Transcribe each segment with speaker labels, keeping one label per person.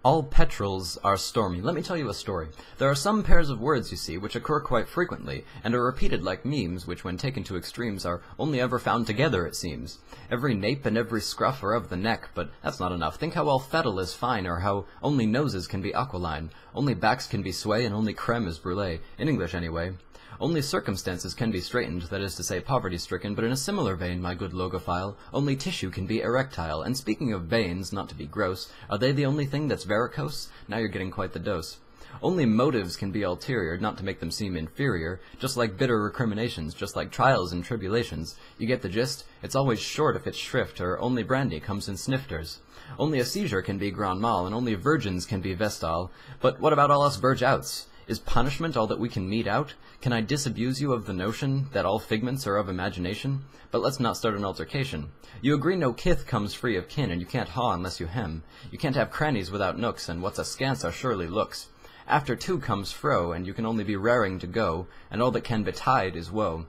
Speaker 1: All petrels are stormy. Let me tell you a story. There are some pairs of words, you see, which occur quite frequently, and are repeated like memes, which when taken to extremes are only ever found together, it seems. Every nape and every scruff are of the neck, but that's not enough. Think how all fettle is fine, or how only noses can be aquiline, only backs can be sway, and only creme is brulee, in English anyway. Only circumstances can be straightened, that is to say poverty-stricken, but in a similar vein, my good logophile, only tissue can be erectile. And speaking of veins, not to be gross, are they the only thing that's varicose? Now you're getting quite the dose. Only motives can be ulterior, not to make them seem inferior, just like bitter recriminations, just like trials and tribulations. You get the gist? It's always short if it's shrift, or only brandy comes in snifters. Only a seizure can be grand mal, and only virgins can be vestal. But what about all us verge-outs? Is punishment all that we can mete out? Can I disabuse you of the notion that all figments are of imagination? But let's not start an altercation. You agree no kith comes free of kin, and you can't haw unless you hem. You can't have crannies without nooks, and what's askance are surely looks. After two comes fro, and you can only be raring to go, and all that can betide is woe.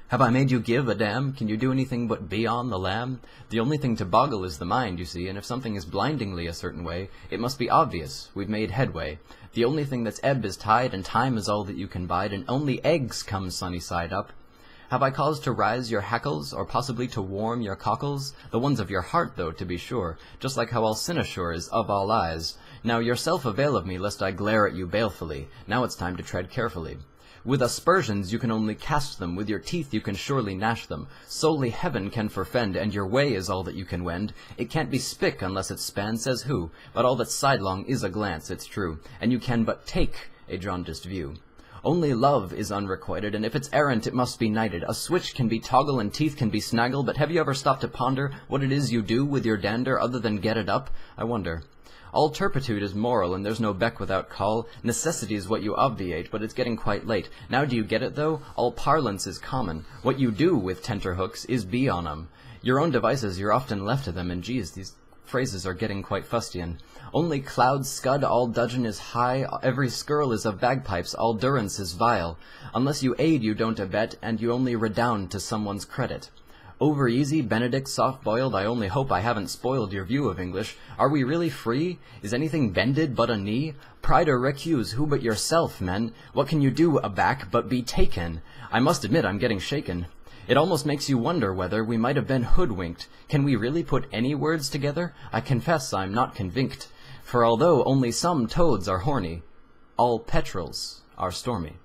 Speaker 1: Have I made you give a damn? Can you do anything but be on the lamb? The only thing to boggle is the mind, you see, and if something is blindingly a certain way, it must be obvious. We've made headway. The only thing that's ebb is tide, and time is all that you can bide, and only eggs come sunny side up. Have I cause to rise your hackles, or possibly to warm your cockles? The ones of your heart, though, to be sure, just like how all cynosure is of all eyes. Now yourself avail of me, lest I glare at you balefully. Now it's time to tread carefully. With aspersions you can only cast them, with your teeth you can surely gnash them. Solely heaven can forfend, and your way is all that you can wend. It can't be spick unless it's span, says who? But all that's sidelong is a glance, it's true, and you can but take a jaundiced view. Only love is unrequited, and if it's errant it must be knighted. A switch can be toggle and teeth can be snaggle, but have you ever stopped to ponder what it is you do with your dander other than get it up? I wonder. All turpitude is moral, and there's no beck without call. Necessity is what you obviate, but it's getting quite late. Now do you get it, though? All parlance is common. What you do with tenterhooks is be on 'em. Your own devices you're often left to them, and geez, these phrases are getting quite fustian. Only clouds scud, all dudgeon is high, every skirl is of bagpipes, all durance is vile. Unless you aid you don't abet, and you only redound to someone's credit. Over easy, Benedict, soft-boiled, I only hope I haven't spoiled your view of English. Are we really free? Is anything bended but a knee? Pride or recuse, who but yourself, men? What can you do aback but be taken? I must admit I'm getting shaken. It almost makes you wonder whether we might have been hoodwinked. Can we really put any words together? I confess I'm not convinced. For although only some toads are horny, all petrels are stormy.